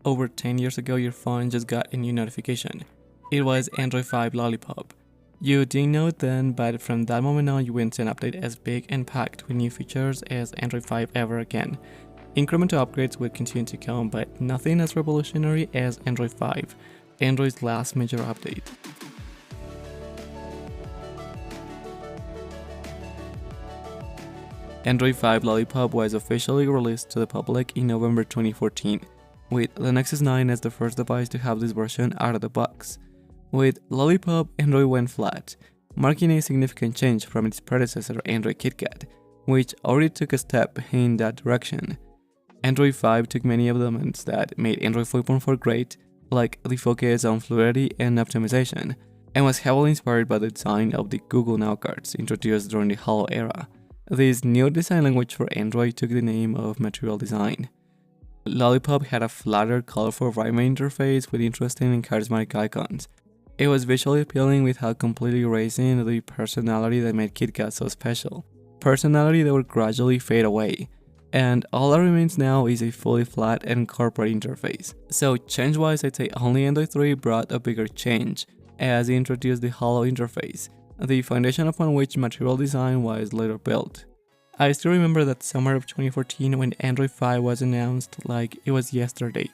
over 10 years ago your phone just got a new notification. It was Android 5 Lollipop. You didn't know it then, but from that moment on you went to an update as big and packed with new features as Android 5 ever again. Incremental upgrades would continue to come, but nothing as revolutionary as Android 5, Android's last major update. Android 5 Lollipop was officially released to the public in November 2014, with the Nexus 9 as the first device to have this version out of the box. With Lollipop, Android went flat, marking a significant change from its predecessor Android KitKat, which already took a step in that direction. Android 5 took many of the elements that made Android 4.4 great, like the focus on fluidity and optimization, and was heavily inspired by the design of the Google Now cards introduced during the Hello era. This new design language for Android took the name of Material Design. Lollipop had a flatter, colorful right-main interface with interesting and charismatic icons. It was visually appealing without completely erasing the personality that made KitKat so special. Personality that would gradually fade away. And all that remains now is a fully flat and corporate interface. So change-wise, I'd say only Android 3 brought a bigger change, as it introduced the Hello interface, the foundation upon which Material Design was later built. I still remember that summer of 2014 when Android 5 was announced like it was yesterday.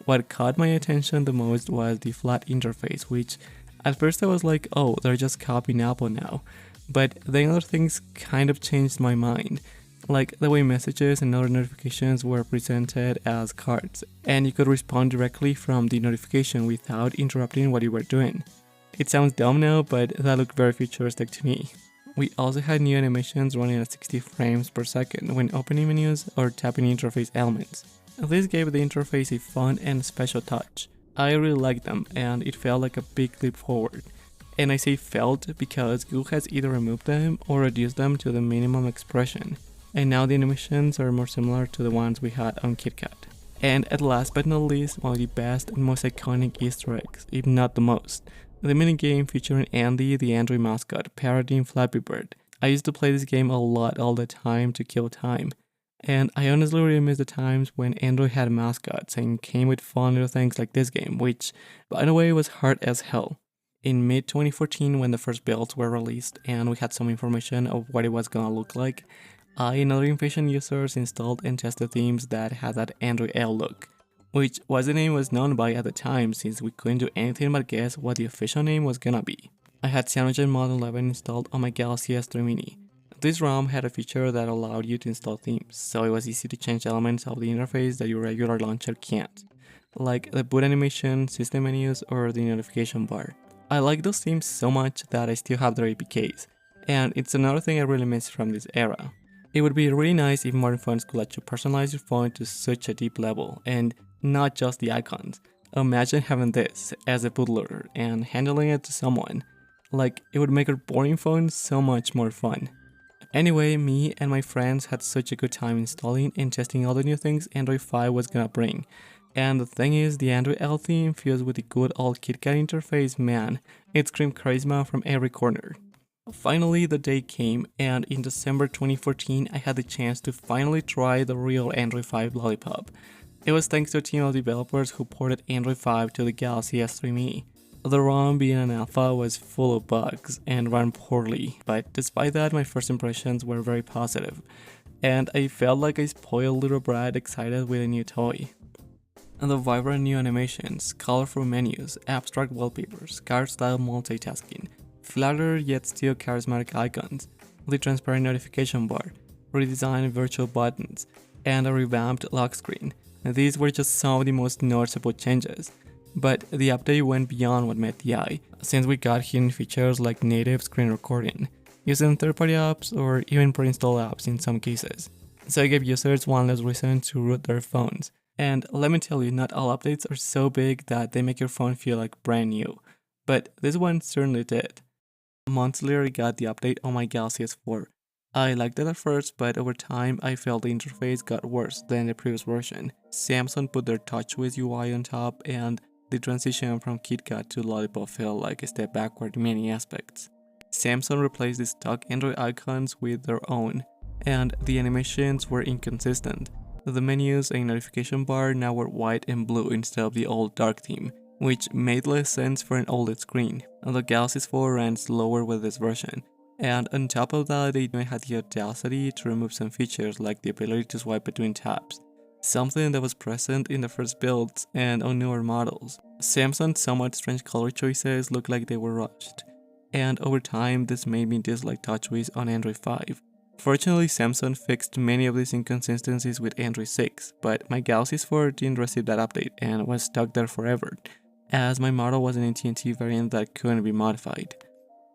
What caught my attention the most was the flat interface, which at first I was like, oh, they're just copying Apple now. But then other things kind of changed my mind. Like the way messages and other notifications were presented as cards, and you could respond directly from the notification without interrupting what you were doing. It sounds dumb now, but that looked very futuristic to me. We also had new animations running at 60 frames per second when opening menus or tapping interface elements. This gave the interface a fun and special touch. I really liked them, and it felt like a big leap forward. And I say felt because Google has either removed them or reduced them to the minimum expression. And now the animations are more similar to the ones we had on KitKat. And at last but not least, one of the best and most iconic Easter eggs, if not the most, the minigame featuring Andy, the Android mascot, parodying Flappy Bird. I used to play this game a lot all the time to kill time. And I honestly really miss the times when Android had mascots and came with fun little things like this game, which, by the way, was hard as hell. In mid-2014, when the first builds were released and we had some information of what it was gonna look like, I and other impatient users installed and tested themes that had that Android L look, which was the name was known by at the time since we couldn't do anything but guess what the official name was gonna be. I had CyanogenMod 11 installed on my Galaxy S3 Mini. This ROM had a feature that allowed you to install themes, so it was easy to change elements of the interface that your regular launcher can't, like the boot animation, system menus, or the notification bar. I like those themes so much that I still have their APKs, and it's another thing I really miss from this era. It would be really nice if modern phones could let you personalize your phone to such a deep level, and not just the icons. Imagine having this as a bootloader and handling it to someone. Like, it would make a boring phone so much more fun. Anyway, me and my friends had such a good time installing and testing all the new things Android 5 was gonna bring. And the thing is, the Android L theme fused with the good old KitKat interface, man, it screamed charisma from every corner. Finally, the day came, and in December 2014, I had the chance to finally try the real Android 5 Lollipop. It was thanks to a team of developers who ported Android 5 to the Galaxy S3 Mini. The ROM, being an alpha, was full of bugs and ran poorly, but despite that, my first impressions were very positive, and I felt like a spoiled little brat excited with a new toy. And the vibrant new animations, colorful menus, abstract wallpapers, card-style multitasking, flatter yet still charismatic icons, the transparent notification bar, redesigned virtual buttons, and a revamped lock screen. These were just some of the most noticeable changes. But the update went beyond what met the eye, since we got hidden features like native screen recording, using third-party apps or even pre-installed apps in some cases. So it gave users one less reason to root their phones. And let me tell you, not all updates are so big that they make your phone feel like brand new. But this one certainly did. Months later, I got the update on my Galaxy S4. I liked it at first, but over time, I felt the interface got worse than the previous version. Samsung put their TouchWiz UI on top, and the transition from KitKat to Lollipop felt like a step backward in many aspects. Samsung replaced the stock Android icons with their own, and the animations were inconsistent. The menus and notification bar now were white and blue instead of the old dark theme, which made less sense for an OLED screen. The Galaxy 4 ran slower with this version, and on top of that, they even had the audacity to remove some features like the ability to swipe between tabs, something that was present in the first builds and on newer models. Samsung's somewhat strange color choices looked like they were rushed, and over time this made me dislike TouchWiz on Android 5. Fortunately, Samsung fixed many of these inconsistencies with Android 6, but my Galaxy 4 didn't receive that update and was stuck there forever, as my model was an AT&T variant that couldn't be modified.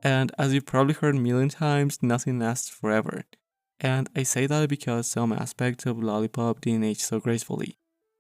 And as you've probably heard a million times, nothing lasts forever. And I say that because some aspects of Lollipop didn't age so gracefully,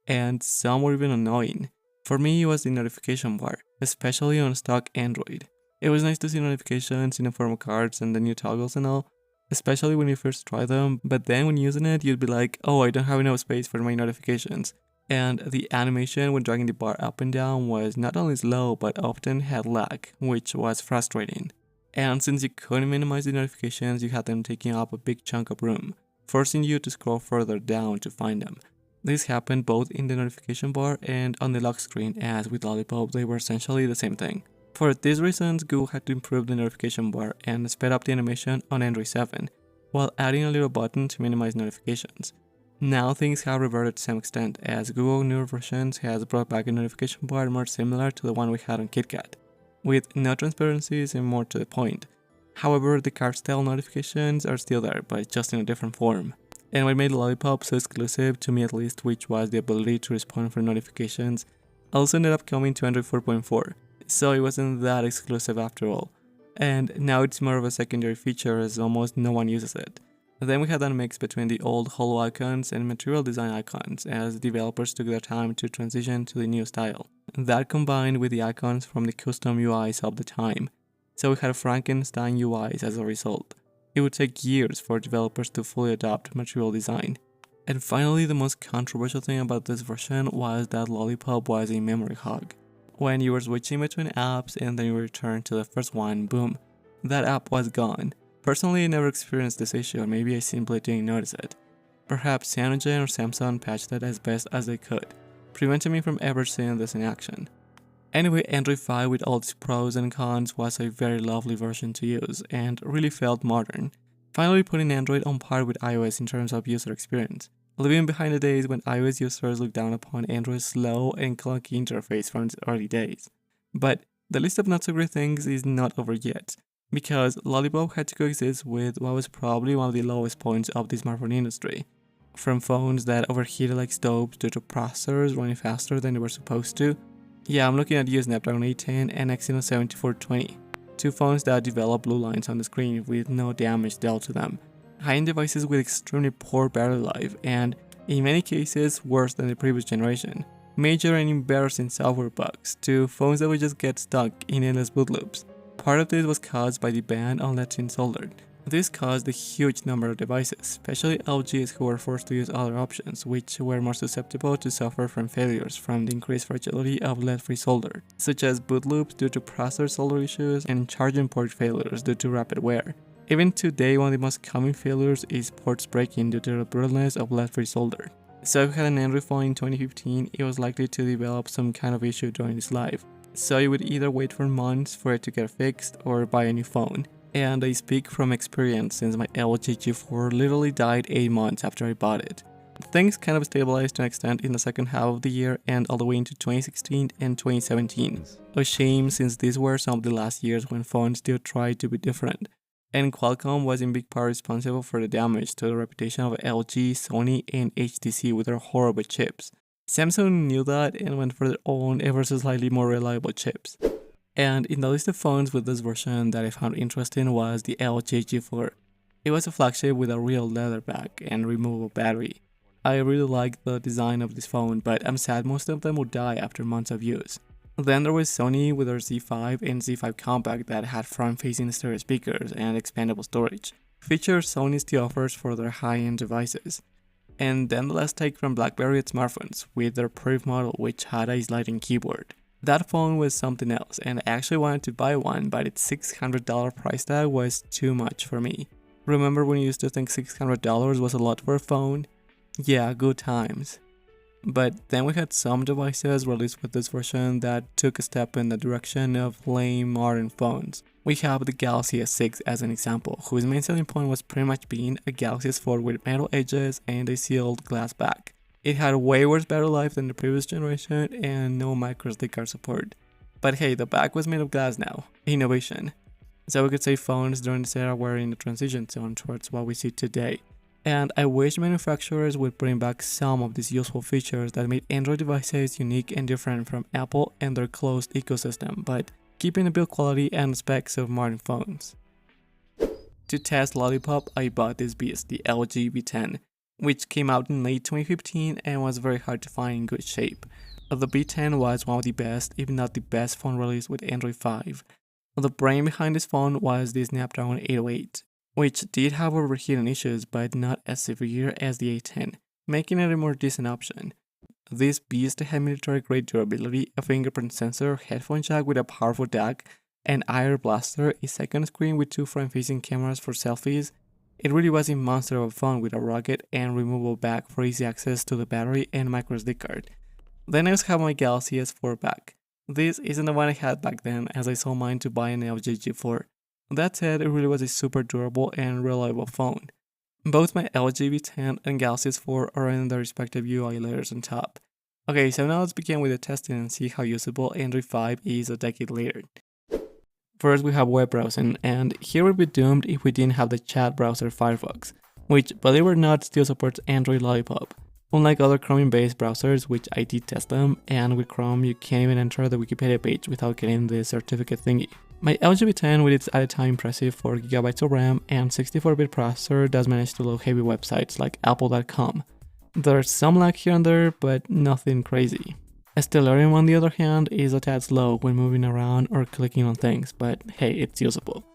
and some were even annoying. For me, it was the notification bar, especially on stock Android. It was nice to see notifications in the form of cards and the new toggles and all, especially when you first try them, but then when using it, you'd be like, oh, I don't have enough space for my notifications. And the animation when dragging the bar up and down was not only slow, but often had lag, which was frustrating. And since you couldn't minimize the notifications, you had them taking up a big chunk of room, forcing you to scroll further down to find them. This happened both in the notification bar and on the lock screen, as with Lollipop they were essentially the same thing. For these reasons, Google had to improve the notification bar and sped up the animation on Android 7, while adding a little button to minimize notifications. Now things have reverted to some extent, as Google newer versions has brought back a notification bar more similar to the one we had on KitKat, with no transparencies and more to the point. However, the card-style notifications are still there, but just in a different form. And what made Lollipop so exclusive, to me at least, which was the ability to respond for notifications, also ended up coming to Android 4.4, so it wasn't that exclusive after all. And now it's more of a secondary feature as almost no one uses it. Then we had that mix between the old holo icons and material design icons, as developers took their time to transition to the new style. That combined with the icons from the custom UIs of the time, so we had Frankenstein UIs as a result. It would take years for developers to fully adopt material design. And finally, the most controversial thing about this version was that Lollipop was a memory hog. When you were switching between apps and then you returned to the first one, boom, that app was gone. Personally, I never experienced this issue, or maybe I simply didn't notice it. Perhaps Cyanogen or Samsung patched it as best as they could, preventing me from ever seeing this in action. Anyway, Android 5 with all its pros and cons was a very lovely version to use, and really felt modern, finally putting Android on par with iOS in terms of user experience, leaving behind the days when iOS users looked down upon Android's slow and clunky interface from its early days. But the list of not so great things is not over yet, because Lollipop had to coexist with what was probably one of the lowest points of the smartphone industry. From phones that overheated like stoves due to processors running faster than they were supposed to. Yeah, I'm looking at the Snapdragon 810 and Exynos 7420, two phones that develop blue lines on the screen with no damage dealt to them. High-end devices with extremely poor battery life and, in many cases, worse than the previous generation. Major and embarrassing software bugs to phones that would just get stuck in endless boot loops. Part of this was caused by the ban on lead-zinc solder. This caused a huge number of devices, especially LGs who were forced to use other options, which were more susceptible to suffer from failures from the increased fragility of lead-free solder, such as boot loops due to processor solder issues and charging port failures due to rapid wear. Even today, one of the most common failures is ports breaking due to the brittleness of lead-free solder. So if you had an Android phone in 2015, it was likely to develop some kind of issue during its life. So you would either wait for months for it to get fixed or buy a new phone. And I speak from experience since my LG G4 literally died 8 months after I bought it. Things kind of stabilized to an extent in the second half of the year and all the way into 2016 and 2017. A shame since these were some of the last years when phones still tried to be different. And Qualcomm was in big part responsible for the damage to the reputation of LG, Sony, and HTC with their horrible chips. Samsung knew that and went for their own ever so slightly more reliable chips. And in the list of phones with this version that I found interesting was the LG G4. It was a flagship with a real leather back and removable battery. I really liked the design of this phone, but I'm sad most of them would die after months of use. Then there was Sony with their Z5 and Z5 Compact that had front-facing stereo speakers and expandable storage, features Sony still offers for their high-end devices. And then the last take from BlackBerry at smartphones with their Priv model, which had a sliding keyboard. That phone was something else, and I actually wanted to buy one, but its $600 price tag was too much for me. Remember when you used to think $600 was a lot for a phone? Yeah, good times. But then we had some devices released with this version that took a step in the direction of lame modern phones. We have the Galaxy S6 as an example, whose main selling point was pretty much being a Galaxy S4 with metal edges and a sealed glass back. It had way worse battery life than the previous generation and no microSD card support. But hey, the back was made of glass now. Innovation. So we could say phones during this era were in the transition zone towards what we see today. And I wish manufacturers would bring back some of these useful features that made Android devices unique and different from Apple and their closed ecosystem, but keeping the build quality and specs of modern phones. To test Lollipop, I bought this beast, the LG V10, which came out in late 2015 and was very hard to find in good shape. The V10 was one of the best, if not the best phone released with Android 5. The brain behind this phone was the Snapdragon 808. Which did have overheating issues but not as severe as the A10, making it a more decent option. This beast had military-grade durability, a fingerprint sensor, headphone jack with a powerful DAC, an IR blaster, a second screen with two front-facing cameras for selfies. It really was a monster of a phone with a rugged and removable back for easy access to the battery and microSD card. Then I also have my Galaxy S4 back. This isn't the one I had back then, as I sold mine to buy an LG G4. That said, it really was a super durable and reliable phone. Both my LG V10 and Galaxy S4 are in their respective UI layers on top. Okay, so now let's begin with the testing and see how usable Android 5 is a decade later. First we have web browsing, and here we'd be doomed if we didn't have the chat browser Firefox, which, believe it or not, still supports Android Lollipop. Unlike other Chromium-based browsers, which I did test them, and with Chrome you can't even enter the Wikipedia page without getting the certificate thingy. My LG V10 with its at the time impressive 4GB of RAM and 64-bit processor does manage to load heavy websites like apple.com. There's some lag here and there, but nothing crazy. Stellarium on the other hand is a tad slow when moving around or clicking on things, but hey, it's usable.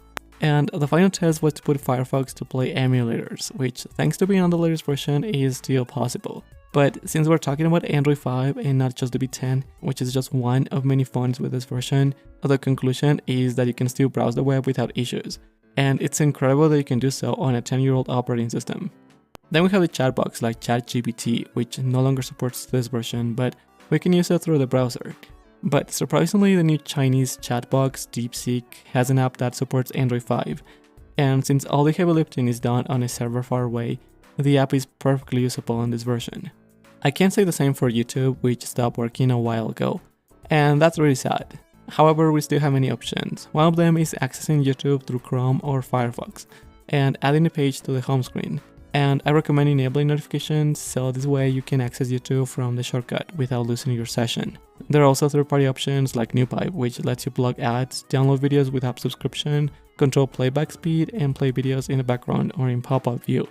And the final test was to put Firefox to play emulators, which thanks to being on the latest version is still possible. But since we're talking about Android 5 and not just the V10, which is just one of many phones with this version, the conclusion is that you can still browse the web without issues. And it's incredible that you can do so on a 10-year-old operating system. Then we have the chat box like ChatGPT, which no longer supports this version, but we can use it through the browser. But surprisingly, the new Chinese chat box DeepSeek has an app that supports Android 5. And since all the heavy lifting is done on a server far away, the app is perfectly usable in this version. I can't say the same for YouTube, which stopped working a while ago, and that's really sad. However, we still have many options. One of them is accessing YouTube through Chrome or Firefox, and adding a page to the home screen. And I recommend enabling notifications, so this way you can access YouTube from the shortcut without losing your session. There are also third-party options like NewPipe, which lets you block ads, download videos without subscription, control playback speed, and play videos in the background or in pop-up view.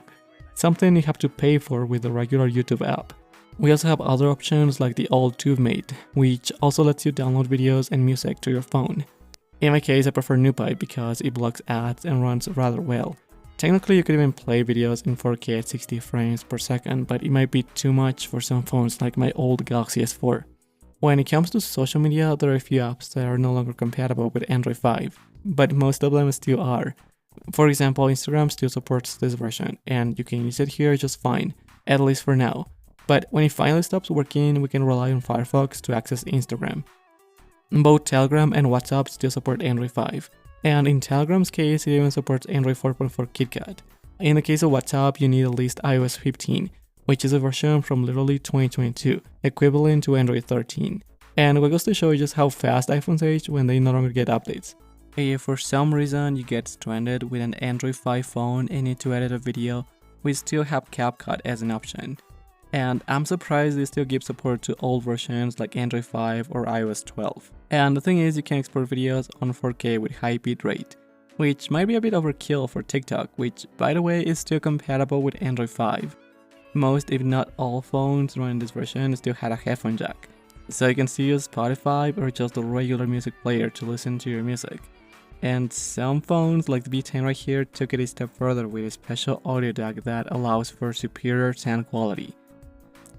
Something you have to pay for with the regular YouTube app. We also have other options like the old TubeMate, which also lets you download videos and music to your phone. In my case, I prefer NewPipe because it blocks ads and runs rather well. Technically, you could even play videos in 4K at 60 frames per second, but it might be too much for some phones like my old Galaxy S4. When it comes to social media, there are a few apps that are no longer compatible with Android 5, but most of them still are. For example, Instagram still supports this version, and you can use it here just fine, at least for now. But when it finally stops working, we can rely on Firefox to access Instagram. Both Telegram and WhatsApp still support Android 5, and in Telegram's case, it even supports Android 4.4 KitKat. In the case of WhatsApp, you need at least iOS 15, which is a version from literally 2022, equivalent to Android 13. And what goes to show you just how fast iPhones age when they no longer get updates. If for some reason you get stranded with an Android 5 phone and need to edit a video, we still have CapCut as an option. And I'm surprised they still give support to old versions like Android 5 or iOS 12. And the thing is, you can export videos on 4K with high bitrate, which might be a bit overkill for TikTok, which by the way is still compatible with Android 5. Most, if not all phones running this version still had a headphone jack, so you can still use Spotify or just a regular music player to listen to your music. And some phones like the V10 right here took it a step further with a special audio jack that allows for superior sound quality.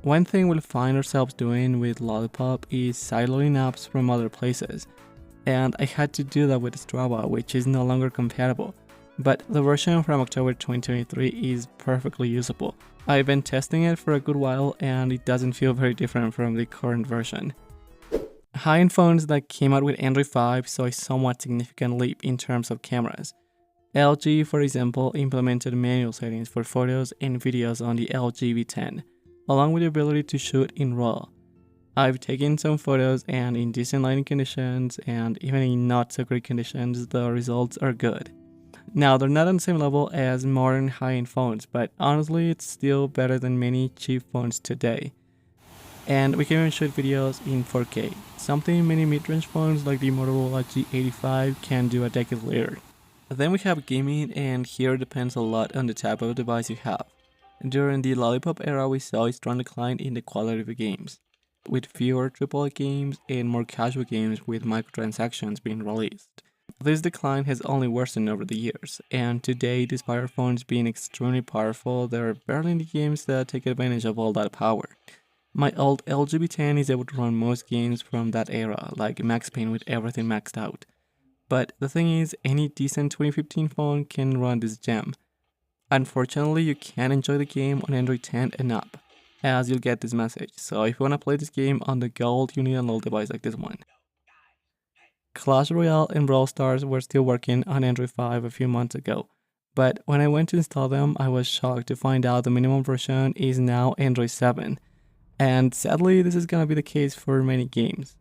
One thing we'll find ourselves doing with Lollipop is sideloading apps from other places, and I had to do that with Strava, which is no longer compatible. but the version from October 2023 is perfectly usable. I've been testing it for a good while and it doesn't feel very different from the current version. High-end phones that came out with Android 5 saw a somewhat significant leap in terms of cameras. LG, for example, implemented manual settings for photos and videos on the LG V10, along with the ability to shoot in RAW. I've taken some photos and in decent lighting conditions and even in not so great conditions, the results are good. Now, they're not on the same level as modern high-end phones, but honestly, it's still better than many cheap phones today. And we can even shoot videos in 4K, something many mid-range phones like the Motorola G85 can do a decade later. Then we have gaming, and here it depends a lot on the type of device you have. During the Lollipop era, we saw a strong decline in the quality of the games, with fewer AAA games and more casual games with microtransactions being released. This decline has only worsened over the years, and today, despite our phones being extremely powerful, there are barely any games that take advantage of all that power. My old LG V10 is able to run most games from that era, like Max Payne with everything maxed out. But the thing is, any decent 2015 phone can run this gem. Unfortunately, you can't enjoy the game on Android 10 and up, as you'll get this message. So if you want to play this game on the gold, you need an old device like this one. Clash Royale and Brawl Stars were still working on Android 5 a few months ago, but when I went to install them, I was shocked to find out the minimum version is now Android 7, and sadly this is gonna be the case for many games.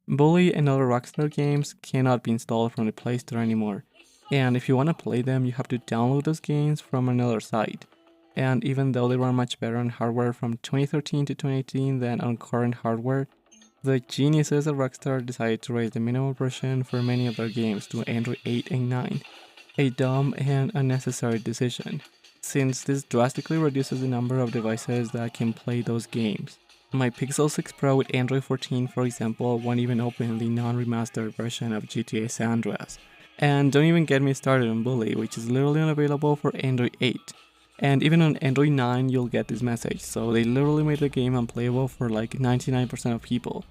Bully and other Rockstar games cannot be installed from the Play Store anymore, and if you want to play them, you have to download those games from another site. And even though they run much better on hardware from 2013 to 2018 than on current hardware, the geniuses at Rockstar decided to raise the minimum version for many of their games to Android 8 and 9, a dumb and unnecessary decision, since this drastically reduces the number of devices that can play those games. My Pixel 6 Pro with Android 14, for example, won't even open the non-remastered version of GTA San Andreas. And don't even get me started on Bully, which is literally unavailable for Android 8. And even on Android 9, you'll get this message, so they literally made the game unplayable for like 99% of people.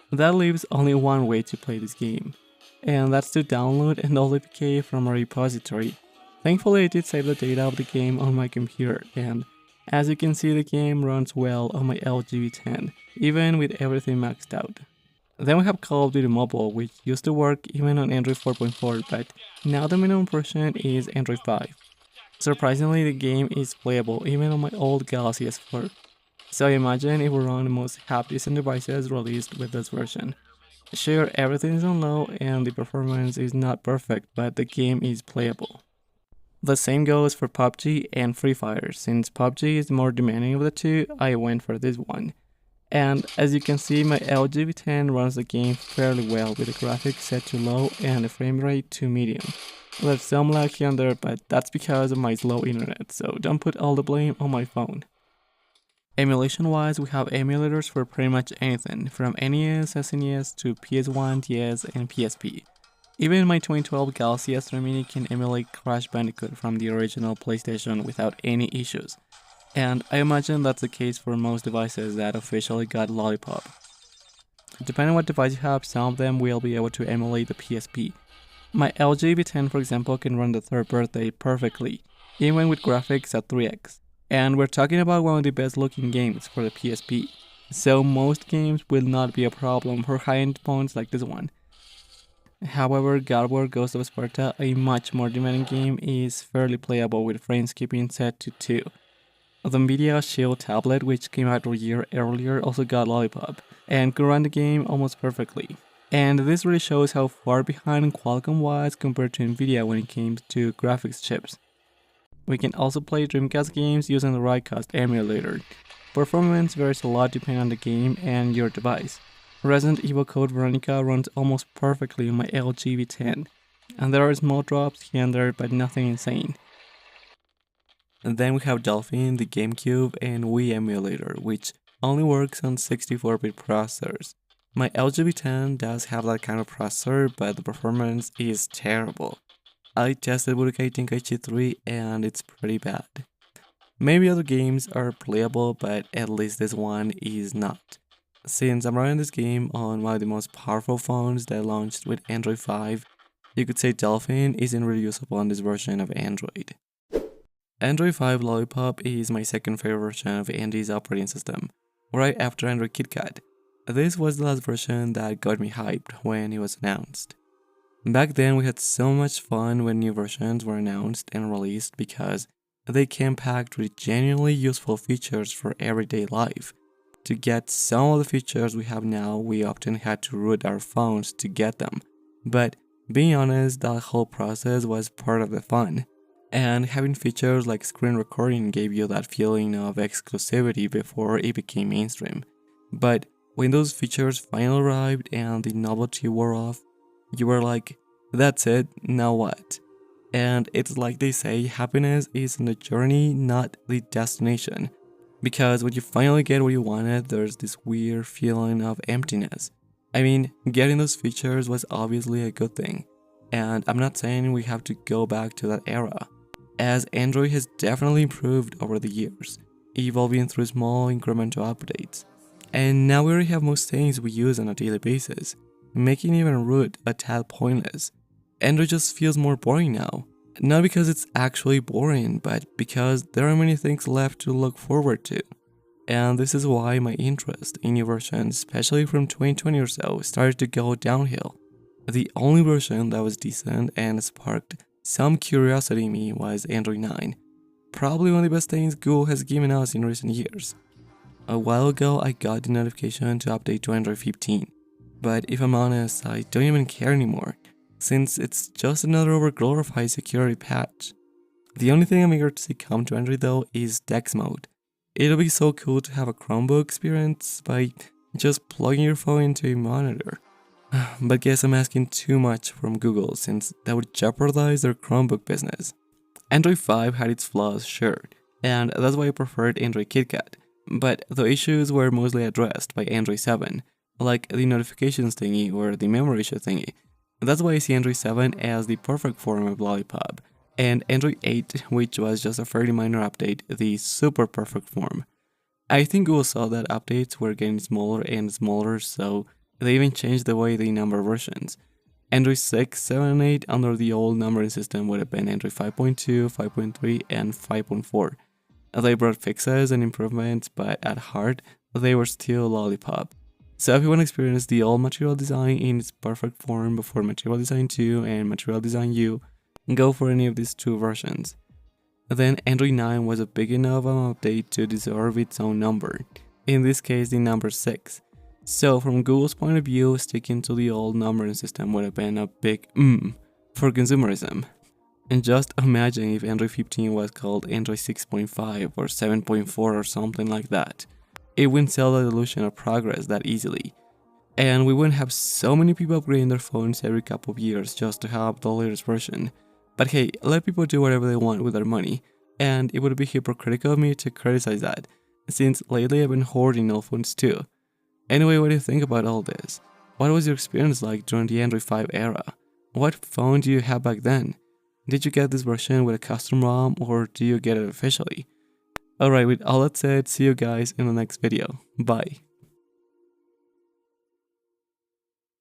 That leaves only one way to play this game, and that's to download an old APK from a repository. Thankfully, I did save the data of the game on my computer, and as you can see, the game runs well on my LG V10, even with everything maxed out. Then we have Call of Duty Mobile, which used to work even on Android 4.4, but now the minimum version is Android 5. Surprisingly, the game is playable even on my old Galaxy S4. So imagine it will run the most half-decent devices released with this version. Sure, everything is on low and the performance is not perfect, but the game is playable. The same goes for PUBG and Free Fire. Since PUBG is more demanding of the two, I went for this one. And as you can see, my LG V10 runs the game fairly well with the graphics set to low and the frame rate to medium. There's some lag here and there, but that's because of my slow internet, so don't put all the blame on my phone. Emulation wise, we have emulators for pretty much anything, from NES, SNES to PS1, DS, and PSP. Even my 2012 Galaxy S3 Mini can emulate Crash Bandicoot from the original PlayStation without any issues. And I imagine that's the case for most devices that officially got Lollipop. Depending on what device you have, some of them will be able to emulate the PSP. My LG V10, for example, can run the Third Birthday perfectly, even with graphics at 3x. And we're talking about one of the best looking games for the PSP, so most games will not be a problem for high-end phones like this one. However, God of War Ghost of Sparta, a much more demanding game, is fairly playable with frame skipping set to 2. The NVIDIA Shield tablet, which came out a year earlier, also got Lollipop, and could run the game almost perfectly. And this really shows how far behind Qualcomm was compared to NVIDIA when it came to graphics chips. We can also play Dreamcast games using the Rycast emulator. Performance varies a lot depending on the game and your device. Resident Evil Code Veronica runs almost perfectly on my LG V10, and there are small drops here and there, but nothing insane. And then we have Dolphin, the GameCube, and Wii emulator, which only works on 64-bit processors. My LG V10 does have that kind of processor, but the performance is terrible. I tested Budokai Tenkaichi 3 and it's pretty bad. Maybe other games are playable, but at least this one is not. Since I'm running this game on one of the most powerful phones that launched with Android 5, You could say Dolphin isn't really usable on this version of Android. Android 5 Lollipop is my second favorite version of Andy's operating system, right after Android KitKat. This was the last version that got me hyped when it was announced. Back then we had so much fun when new versions were announced and released because they came packed with genuinely useful features for everyday life. To get some of the features we have now, we often had to root our phones to get them. But being honest, that whole process was part of the fun. And having features like screen recording gave you that feeling of exclusivity before it became mainstream. But when those features finally arrived and the novelty wore off, you were like, that's it, now what? And it's like they say, happiness is in the journey, not the destination. Because when you finally get what you wanted, there's this weird feeling of emptiness. I mean, getting those features was obviously a good thing. And I'm not saying we have to go back to that era, as Android has definitely improved over the years, evolving through small incremental updates. And now we already have most things we use on a daily basis, making even root a tad pointless. Android just feels more boring now. Not because it's actually boring, but because there are many things left to look forward to. And this is why my interest in new versions, especially from 2020 or so, started to go downhill. The only version that was decent and sparked some curiosity in me was Android 9. Probably one of the best things Google has given us in recent years. A while ago, I got the notification to update to Android 15. But if I'm honest, I don't even care anymore, since it's just another overglorified security patch. The only thing I'm eager to see come to Android though is text mode. It'll be so cool to have a Chromebook experience by just plugging your phone into a monitor. But guess I'm asking too much from Google, since that would jeopardize their Chromebook business. Android 5 had its flaws, sure, and that's why I preferred Android KitKat, but the issues were mostly addressed by Android 7, like the notifications thingy or the memory issue thingy. That's why I see Android 7 as the perfect form of Lollipop, and Android 8, which was just a fairly minor update, the super perfect form. I think Google saw that updates were getting smaller and smaller, so they even changed the way they number versions. Android 6, 7, and 8 under the old numbering system would have been Android 5.2, 5.3, and 5.4. They brought fixes and improvements, but at heart, they were still Lollipop. So if you want to experience the old Material Design in its perfect form before Material Design 2 and Material Design U, go for any of these two versions. Then Android 9 was a big enough update to deserve its own number, in this case the number 6. So from Google's point of view, sticking to the old numbering system would have been a big for consumerism. And just imagine if Android 15 was called Android 6.5 or 7.4 or something like that. It wouldn't sell the illusion of progress that easily. And we wouldn't have so many people upgrading their phones every couple of years just to have the latest version. But hey, let people do whatever they want with their money, and it would be hypocritical of me to criticize that, since lately I've been hoarding old phones too. Anyway, what do you think about all this? What was your experience like during the Android 5 era? What phone do you have back then? Did you get this version with a custom ROM, or do you get it officially? Alright, with all that said, see you guys in the next video. Bye.